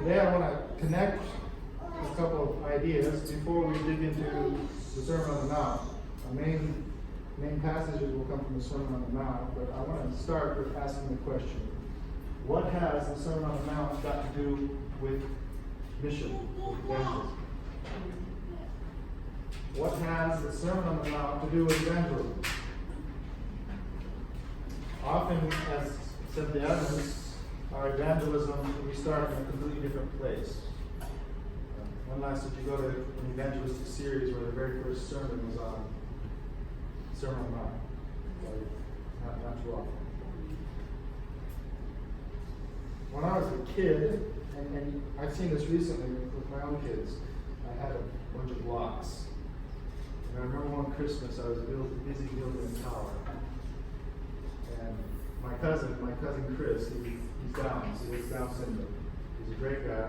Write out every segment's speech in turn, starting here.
Today I want to connect a couple of ideas before we dig into the Sermon on the Mount. Our main passages will come from the Sermon on the Mount, but I want to start with asking the question: what has the Sermon on the Mount got to do with mission, with evangelism? What has the Sermon on the Mount to do with evangelism? Often, as Seventh-day Adventists, our evangelism, we start in a completely different place. When last did you go to an evangelistic series where the very first sermon was on Sermon on the Mount? Not too often. When I was a kid, and I've seen this recently with my own kids, I had a bunch of blocks. And I remember one Christmas I was busy building a tower. And my cousin Chris, he's Down, so he has Down syndrome. He's a great guy.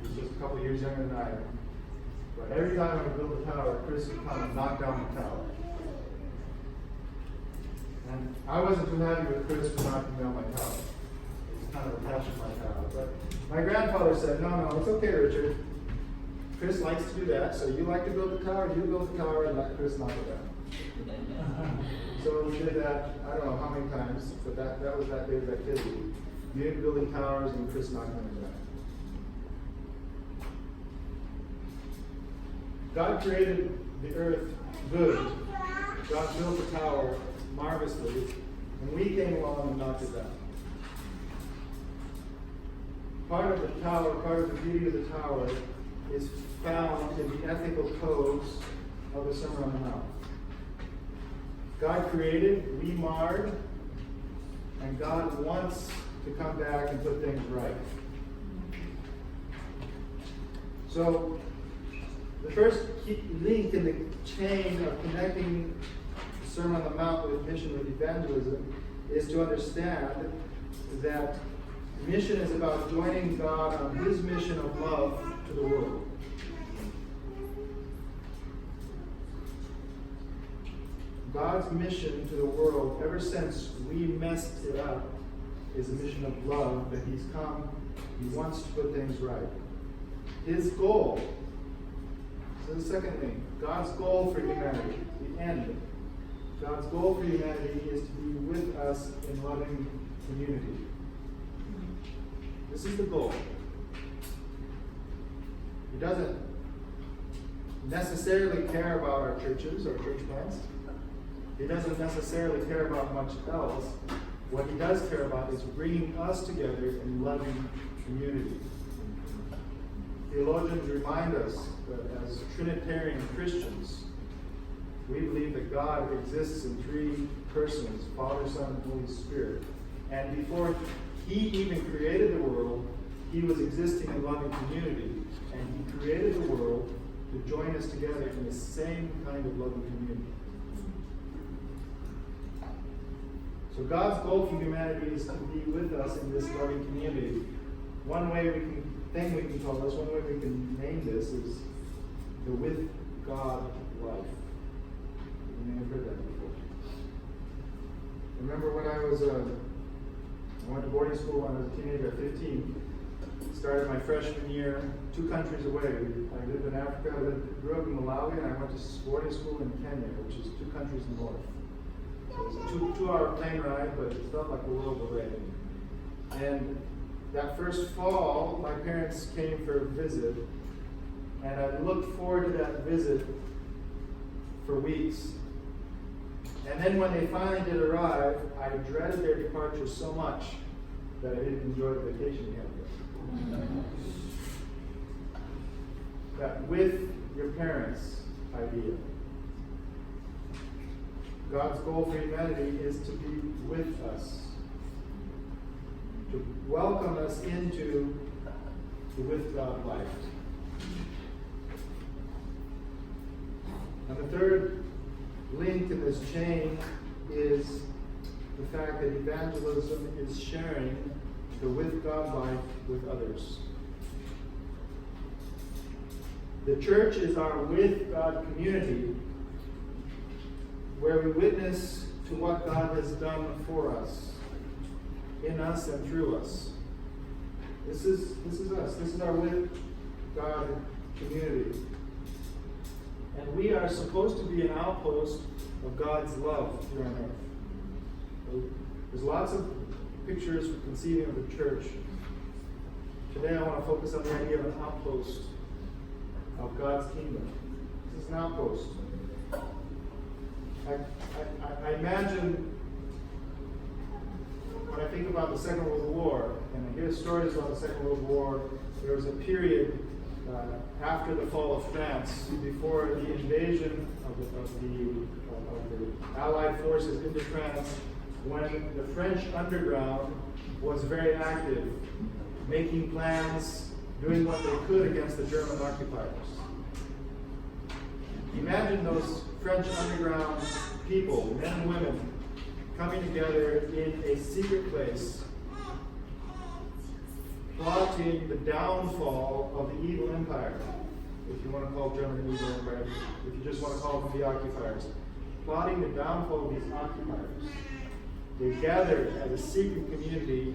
He's just a couple years younger than I am. But every time I would build a tower, Chris would come and knock down the tower. And I wasn't too happy with Chris for knocking down my tower. It was kind of a passion for my tower. But my grandfather said, no, it's okay, Richard. Chris likes to do that, so you like to build the tower, you build the tower, and let Chris knock it down. So we did that, I don't know how many times, but that was that day's activity. Me building towers and Chris knocking them down. God created the earth good. God built the tower marvelously, and we came along and knocked it down. Part of the tower, part of the beauty of the tower is found in the ethical codes of the Sermon on the Mount. God created, we marred, and God wants to come back and put things right. So, the first key link in the chain of connecting the Sermon on the Mount with mission, with evangelism, is to understand that mission is about joining God on His mission of love to the world. God's mission to the world, ever since we messed it up, is a mission of love, that He's come, He wants to put things right. His goal, so the second thing, God's goal for humanity, the end. God's goal for humanity is to be with us in loving community. This is the goal. He doesn't necessarily care about our churches or church plants. He doesn't necessarily care about much else. What He does care about is bringing us together in loving community. Theologians remind us that as Trinitarian Christians, we believe that God exists in three persons, Father, Son, and Holy Spirit. And before He even created the world, He was existing in loving community. And He created the world to join us together in the same kind of loving community. So God's goal for humanity is to be with us in this loving community. One way we can call this, one way we can name this is the with God life. You may have heard that before. Remember when I went to boarding school when I was a teenager at 15. Started my freshman year 2 countries away. I lived in Africa, grew up in Malawi, and I went to boarding school in Kenya, which is 2 countries north. It was a 2-hour plane ride, but it felt like a world away. And that first fall, my parents came for a visit, and I looked forward to that visit for weeks. And then when they finally did arrive, I dreaded their departure so much that I didn't enjoy the vacation yet. That with your parents idea. God's goal for humanity is to be with us, to welcome us into the with God life. And the third link in this chain is the fact that evangelism is sharing the with God life with others. The church is our with God community, where we witness to what God has done for us, in us and through us. This is us. This is our with God community. And we are supposed to be an outpost of God's love here on earth. There's lots of pictures for conceiving of the church. Today I want to focus on the idea of an outpost of God's kingdom. This is an outpost. I imagine when I think about the Second World War, and I hear stories about the Second World War, there was a period after the fall of France, before the invasion of the Allied forces into France, when the French underground was very active, making plans, doing what they could against the German occupiers. Imagine those French underground people, men and women, coming together in a secret place, plotting the downfall of the evil empire, if you want to call Germany an evil empire, if you just want to call them the occupiers, plotting the downfall of these occupiers. They gathered as a secret community,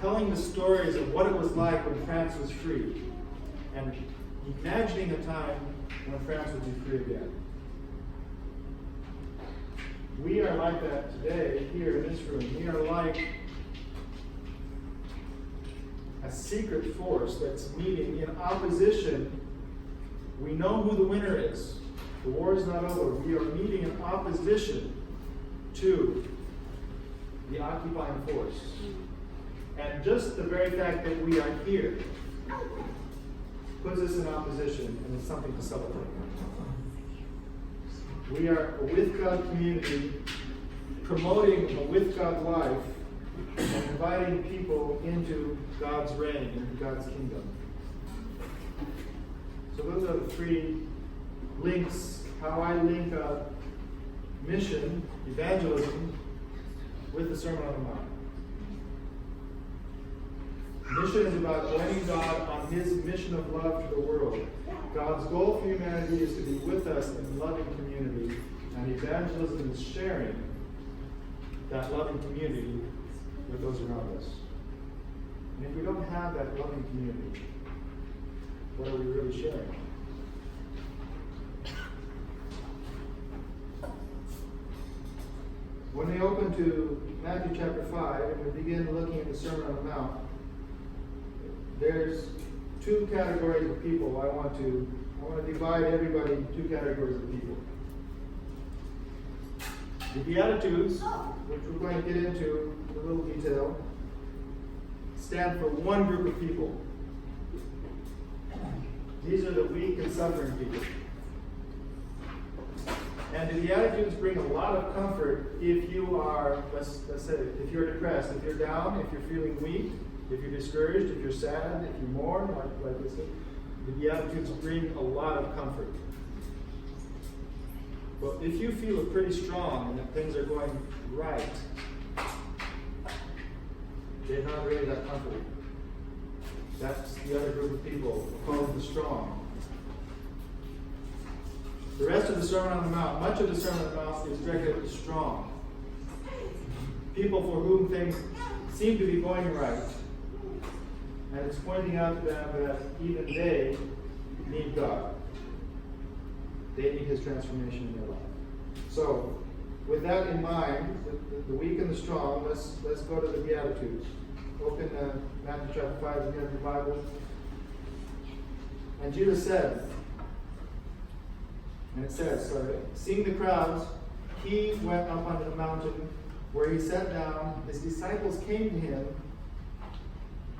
telling the stories of what it was like when France was free, and imagining a time when France would be free again. We are like that today, here in this room. We are like a secret force that's meeting in opposition. We know who the winner is. The war is not over. We are meeting in opposition to the occupying force. And just the very fact that we are here puts us in opposition, and it's something to celebrate. We are a with God community, promoting a with God life, and inviting people into God's reign, into God's kingdom. So those are the three links, how I link up mission, evangelism, with the Sermon on the Mount. Mission is about joining God on His mission of love to the world. God's goal for humanity is to be with us in loving community, and evangelism is sharing that loving community with those around us. And if we don't have that loving community, what are we really sharing? When we open to Matthew chapter 5 and we begin looking at the Sermon on the Mount, there's two categories of people I want to divide everybody into two categories of people. The Beatitudes, which we're going to get into in a little detail, stand for one group of people. These are the weak and suffering people. And the Beatitudes bring a lot of comfort if you are, let's say, if you're depressed, if you're down, if you're feeling weak, if you're discouraged, if you're sad, if you mourn, like this. The Beatitudes bring a lot of comfort. But if you feel pretty strong and that things are going right, they're not really that comforting. That's the other group of people called the strong. The rest of the Sermon on the Mount, much of the Sermon on the Mount is directed at the strong. People for whom things seem to be going right. And it's pointing out to them that even they need God. They need His transformation in their life. So, with that in mind, the weak and the strong, let's go to the Beatitudes. Open Matthew chapter 5 if you have your Bible. And Jesus said, and it says, seeing the crowds, He went up onto the mountain where He sat down. His disciples came to Him,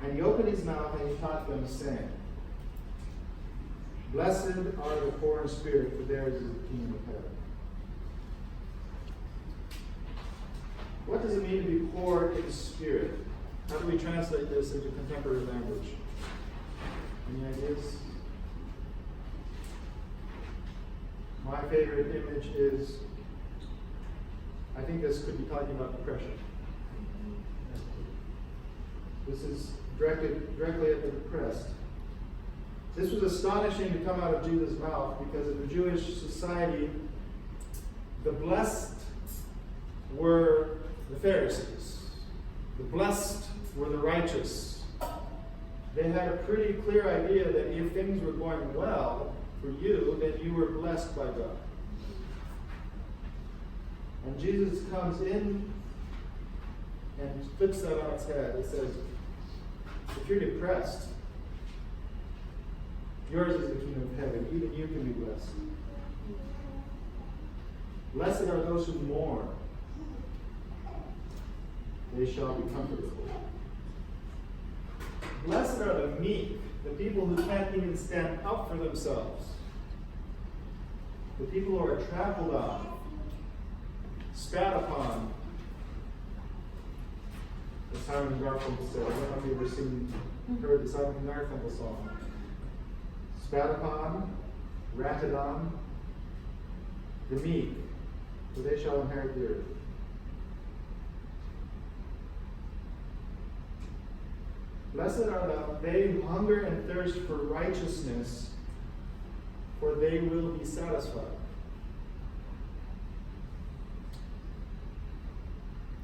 and He opened His mouth and He taught them, saying, Blessed are the poor in spirit, for theirs is the kingdom of heaven. What does it mean to be poor in spirit? How do we translate this into contemporary language? Any ideas? My favorite image is, I think this could be talking about depression. This is directly at the depressed. This was astonishing to come out of Jesus' mouth because in the Jewish society, the blessed were the Pharisees. The blessed were the righteous. they had a pretty clear idea that if things were going well for you, then you were blessed by God. And Jesus comes in and flips that on its head. It says, if you're depressed, yours is the kingdom of heaven. Even you can be blessed. Blessed are those who mourn. They shall be comforted. Blessed are the meek, the people who can't even stand up for themselves. The people who are trampled on, spat upon. As Simon and Garfunkel said, I don't know if you've ever heard the Simon and Garfunkel song. Spat upon, ratted on, the meek, for they shall inherit the earth. Blessed are they who hunger and thirst for righteousness, for they will be satisfied.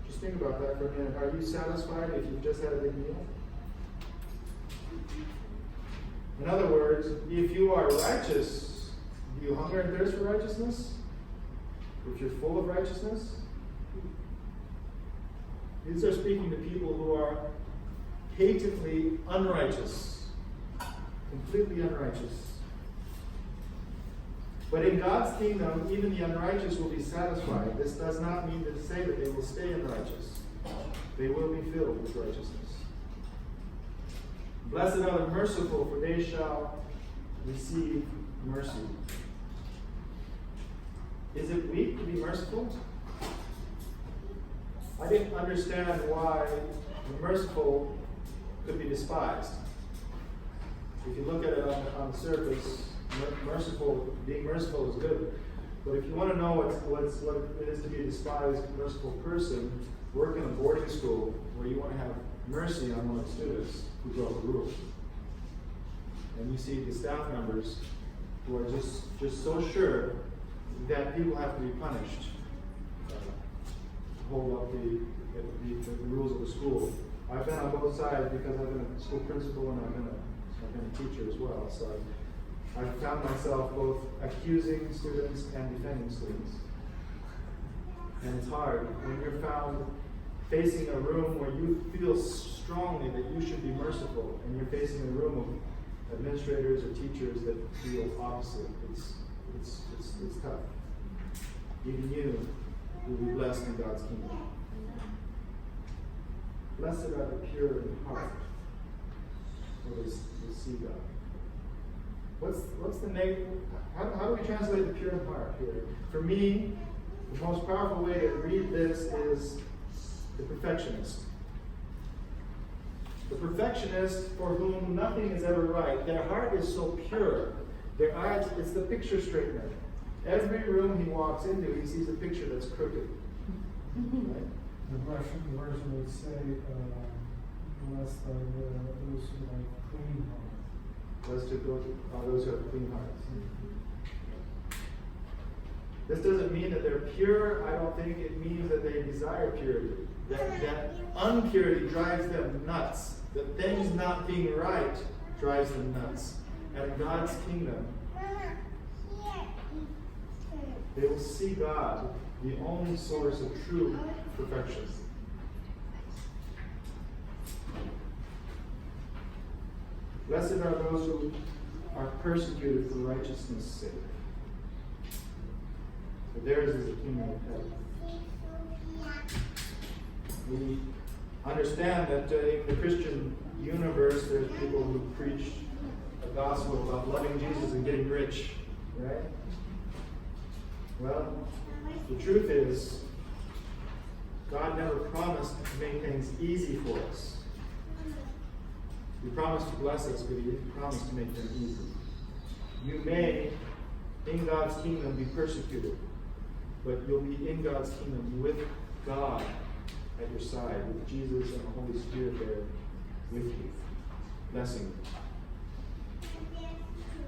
Just think about that for a minute. Are you satisfied if you've just had a big meal? In other words, if you are righteous, do you hunger and thirst for righteousness? If you're full of righteousness? These are speaking to people who are patently unrighteous, completely unrighteous. But in God's kingdom, even the unrighteous will be satisfied. This does not mean to say that they will stay unrighteous. They will be filled with righteousness. Blessed are the merciful, for they shall receive mercy. Is it weak to be merciful? I didn't understand why the merciful could be despised. If you look at it on the surface, being merciful is good. But if you want to know what it is to be a despised, merciful person, work in a boarding school where you want to have mercy on one of the students who broke the rules. And you see the staff members who are just so sure that people have to be punished to hold up the rules of the school. I've been on both sides because I've been a school principal and I've been a teacher as well. So I've found myself both accusing students and defending students. And it's hard when you're found facing a room where you feel strongly that you should be merciful, and you're facing a room of administrators or teachers that feel opposite. It's tough. Even you will be blessed in God's kingdom. Blessed are the pure in heart, for they will see God. What's the name? How do we translate the pure in heart here? For me, the most powerful way to read this is the perfectionist. The perfectionist for whom nothing is ever right. Their heart is so pure. Their eyes, it's the picture straightener. Every room he walks into, he sees a picture that's crooked. Right? The version would say, blessed are those who have clean hearts. Blessed are those who have clean hearts. This doesn't mean that they're pure. I don't think it means that they desire purity. That unpurity drives them nuts. That things not being right drives them nuts. And in God's kingdom, they will see God, the only source of true perfection. Blessed are those who are persecuted for righteousness' sake. For theirs is the kingdom of heaven. We understand that in the Christian universe, there's people who preach a gospel about loving Jesus and getting rich, right? Well, the truth is, God never promised to make things easy for us. He promised to bless us, but He didn't promise to make them easy. You may, in God's kingdom, be persecuted, but you'll be in God's kingdom with God at your side, with Jesus and the Holy Spirit there with you, blessing you.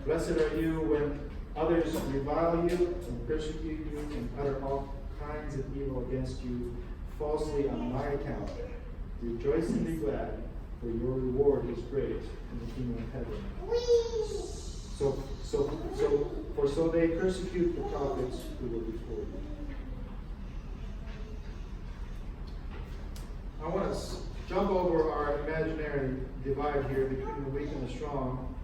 Blessed are you when others revile you and persecute you and utter all kinds of evil against you falsely on my account. Rejoice and be glad, for your reward is great in the kingdom of heaven. So they persecute the prophets who were before you. I want to jump over our imaginary divide here between the weak and the strong.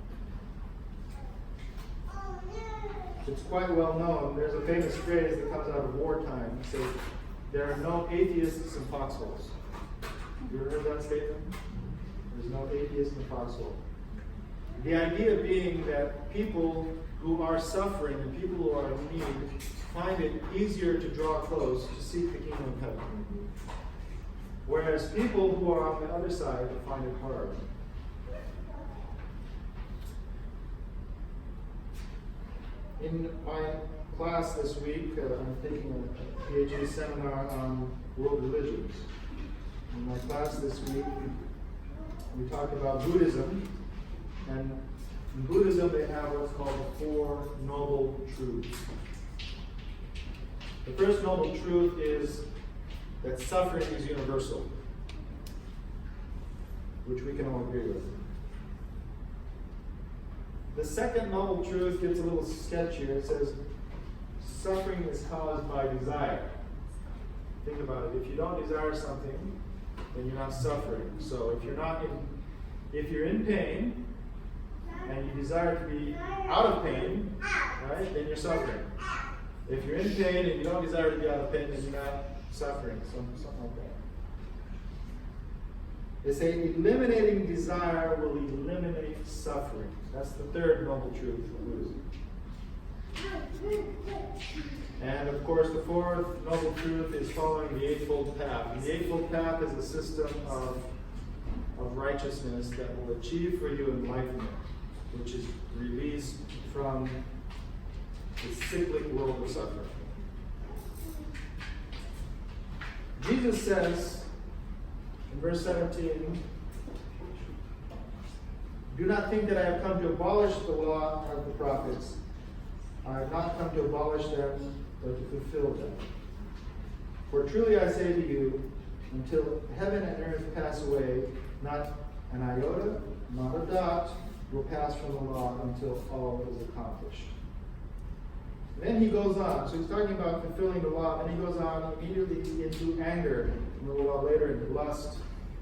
It's quite well known. There's a famous phrase that comes out of wartime. It says, there are no atheists in foxholes. You ever heard that statement? There's no atheists in foxholes. The idea being that people who are suffering and people who are in need find it easier to draw close to seek the kingdom of heaven. Whereas people who are on the other side find it hard. In my class this week, I'm taking a PhD seminar on world religions. In my class this week, we talked about Buddhism. And in Buddhism, they have what's called the Four Noble Truths. The first noble truth is that suffering is universal, which we can all agree with. The second noble truth gets a little sketchier. It says suffering is caused by desire. Think about it. If you don't desire something, then you're not suffering. So if you're in pain and you desire to be out of pain, right, then you're suffering. If you're in pain and you don't desire to be out of pain, then you're not suffering, something like that. They say eliminating desire will eliminate suffering. That's the third noble truth of Buddhism. And of course, the fourth noble truth is following the Eightfold Path. And the Eightfold Path is a system of righteousness that will achieve for you enlightenment, which is released from the cyclic world of suffering. Jesus says in verse 17, do not think that I have come to abolish the law of the prophets. I have not come to abolish them, but to fulfill them. For truly I say to you, until heaven and earth pass away, not an iota, not a dot, will pass from the law until all is accomplished. Then he goes on. So he's talking about fulfilling the law, and he goes on immediately into anger, and a little while later into lust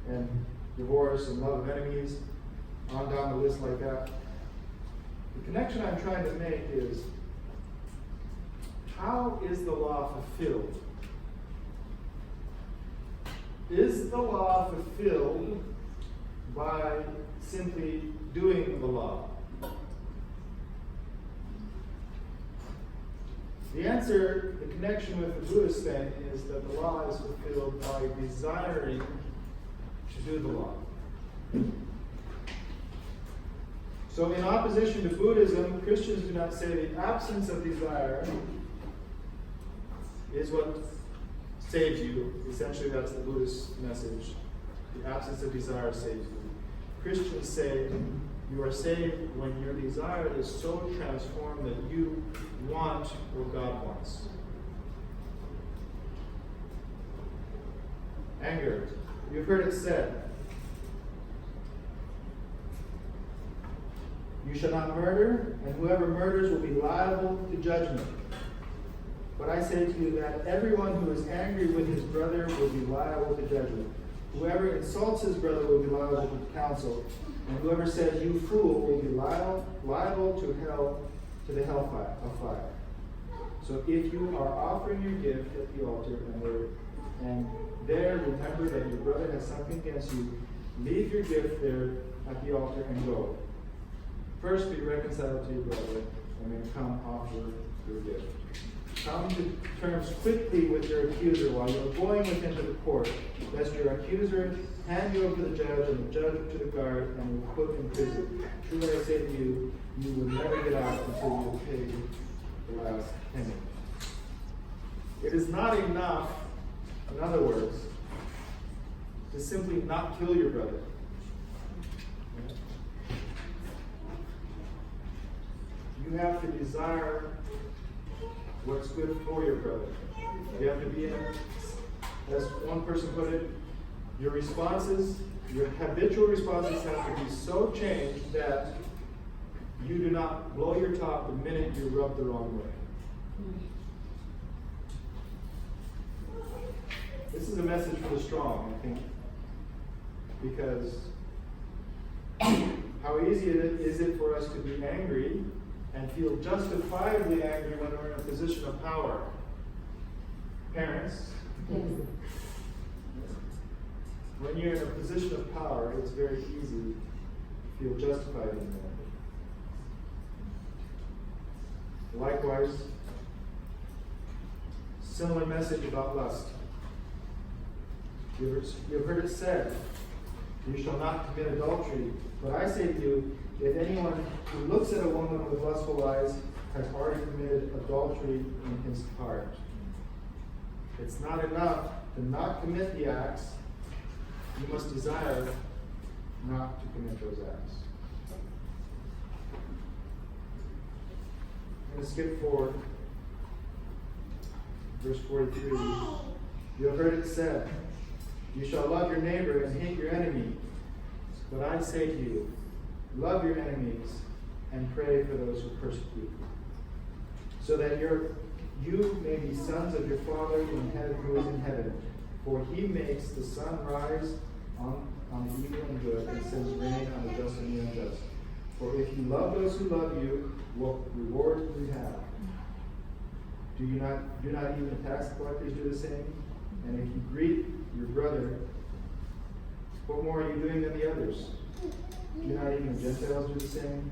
and divorce and love of enemies, on down the list like that. The connection I'm trying to make is, how is the law fulfilled? Is the law fulfilled by simply doing the law? The answer, the connection with the Buddhist then, is that the law is fulfilled by desiring to do the law. So in opposition to Buddhism, Christians do not say the absence of desire is what saves you. Essentially, that's the Buddhist message. The absence of desire saves you. Christians say you are saved when your desire is so transformed that you want what God wants. Anger. You've heard it said, you shall not murder, and whoever murders will be liable to judgment. But I say to you that everyone who is angry with his brother will be liable to judgment. Whoever insults his brother will be liable to counsel, and whoever says, you fool, will be liable to the hellfire of fire. So if you are offering your gift at the altar, and there remember that your brother has something against you, leave your gift there at the altar and go. First be reconciled to your brother, and then come offer your gift. Come to terms quickly with your accuser while you're going with him to the court, lest your accuser hand you over to the judge, and the judge to the guard, and you put in prison. Truly I say to you, you will never get out until you have paid the last penny. It is not enough, in other words, to simply not kill your brother. You have to desire what's good for your brother. You have to be in it. As one person put it, your responses Your habitual responses have to be so changed that you do not blow your top the minute you rub the wrong way. This is a message for the strong, I think, because how easy is it for us to be angry and feel justifiably angry when we're in a position of power? Parents, when you're in a position of power, it's very easy to feel justified in that. Likewise, similar message about lust. You've heard it said, "You shall not commit adultery." But I say to you, if anyone who looks at a woman with lustful eyes has already committed adultery in his heart. It's not enough to not commit the acts. You must desire not to commit those acts. I'm going to skip forward. Verse 43. You have heard it said, "You shall love your neighbor and hate your enemy." But I say to you, love your enemies and pray for those who persecute you, so that you may be sons of your Father in heaven, who is in heaven. For he makes the sun rise on the evil and good, and sends rain on the just and the unjust. For if you love those who love you, what reward do you have? Do not even tax collectors do the same? And if you greet your brother, what more are you doing than the others? Do not even the Gentiles do the same?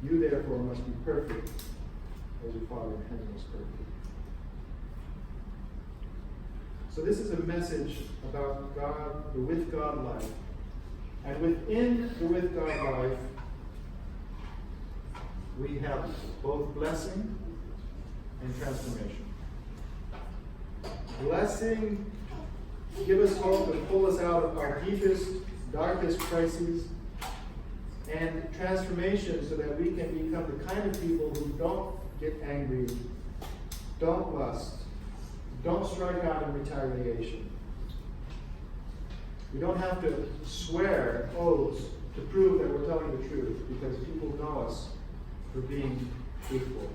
You therefore must be perfect, as your Father in heaven is perfect. So this is a message about God, the with God life. And within the with God life, we have both blessing and transformation. Blessing to give us hope and pull us out of our deepest, darkest crises, and transformation so that we can become the kind of people who don't get angry, don't lust, don't strike out in retaliation. We don't have to swear oaths to prove that we're telling the truth, because people know us for being truthful.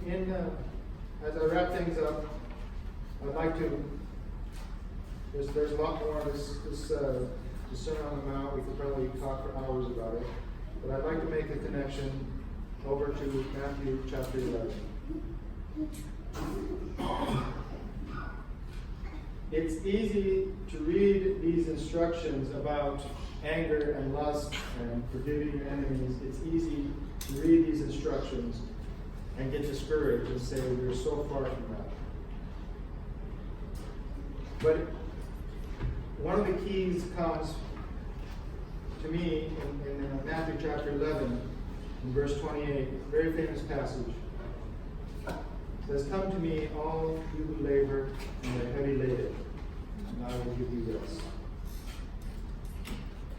And as I wrap things up, I'd like to, there's a lot more of this Sermon on the Mount. We could probably talk for hours about it. But I'd like to make a connection over to Matthew chapter 11. It's easy to read these instructions about anger and lust and forgiving your enemies. It's easy to read these instructions and get discouraged and say, we're so far from that. But one of the keys comes to me in Matthew chapter 11, in verse 28, a very famous passage. It says, "Come to me, all you who labor and are heavy laden, and I will give you rest.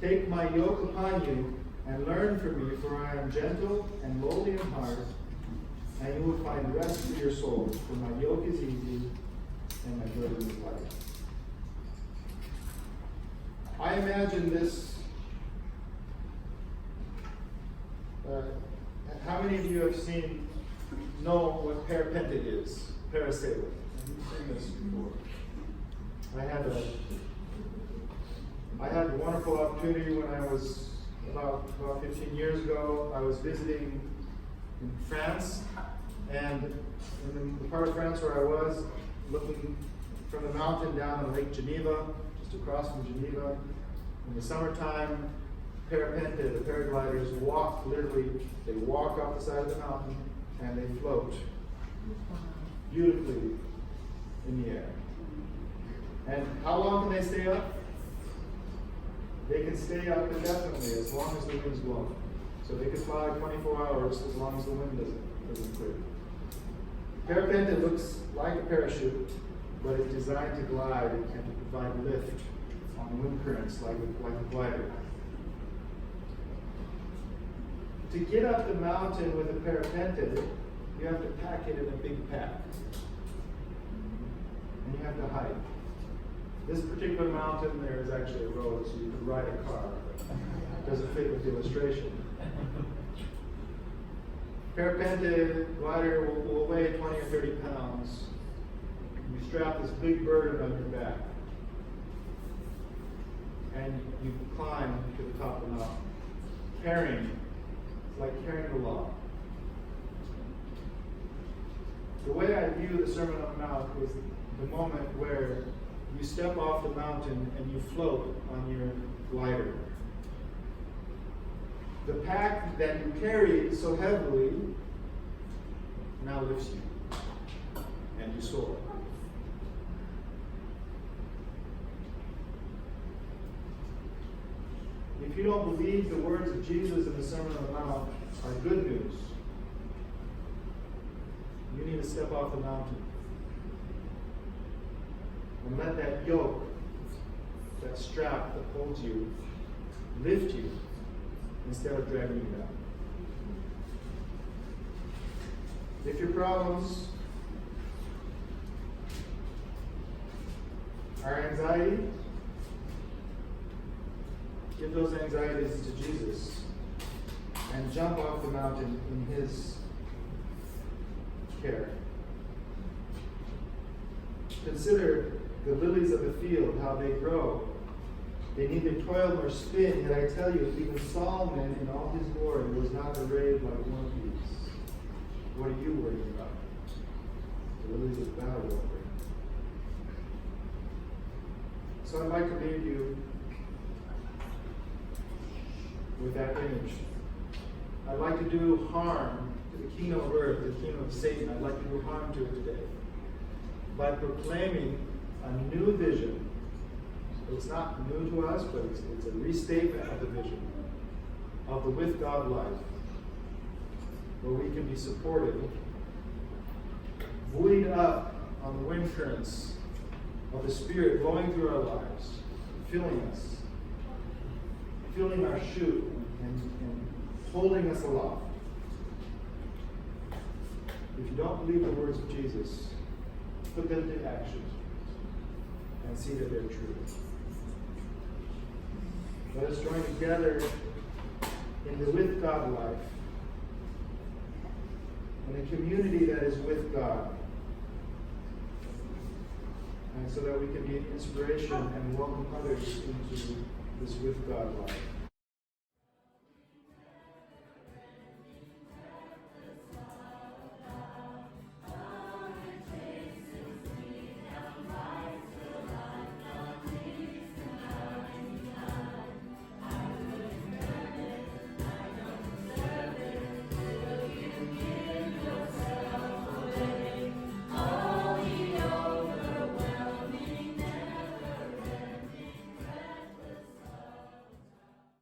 Take my yoke upon you and learn from me, for I am gentle and lowly in heart, and you will find rest for your souls. For my yoke is easy and my burden is light." I imagine this. How many of you know what parapenting is? Parasailing. Have you seen this before? I had a wonderful opportunity when I was about 15 years ago. I was visiting in France, and in the part of France where I was, looking from the mountain down on Lake Geneva, just across from Geneva, in the summertime, parapente, the paragliders walk, literally, they walk off the side of the mountain and they float beautifully in the air. And how long can they stay up? They can stay up indefinitely as long as the wind's blowing. So they can fly 24 hours as long as the wind doesn't clear. Parapente looks like a parachute, but it's designed to glide and to provide lift on wind currents like a glider. to get up the mountain with a parapente, you have to pack it in a big pack. And you have to hike. This particular mountain, there is actually a road, so you could ride a car. It doesn't fit with the illustration. Parapente glider will weigh 20 or 30 pounds. You strap this big burden on your back. And you climb to the top of the mountain. Carrying, it's like carrying the law. The way I view the Sermon on the Mount was the moment where you step off the mountain and you float on your glider. The pack that you carried so heavily now lifts you, and you soar. If you don't believe the words of Jesus in the Sermon on the Mount are good news, you need to step off the mountain and let that yoke, that strap that holds you, lift you instead of dragging you down. If your problems are anxiety, give those anxieties to Jesus and jump off the mountain in His care. Consider the lilies of the field, how they grow. They neither toil nor spin, yet I tell you, even Solomon in all his glory was not arrayed like one of these. What are you worried about? The lilies of the valley over. So I'd like to leave you with that image. I'd like to do harm to the kingdom of earth, the kingdom of Satan. I'd like to do harm to it today by proclaiming a new vision. It's not new to us, but it's a restatement of the vision of the with God life, where we can be supported, buoyed up on the wind currents of the Spirit blowing through our lives, filling us, filling our chute, and holding us aloft. If you don't believe the words of Jesus, put them to action and see that they're true. Let us join together in the with God life, in a community that is with God, and so that we can be an inspiration and welcome others into this with God life.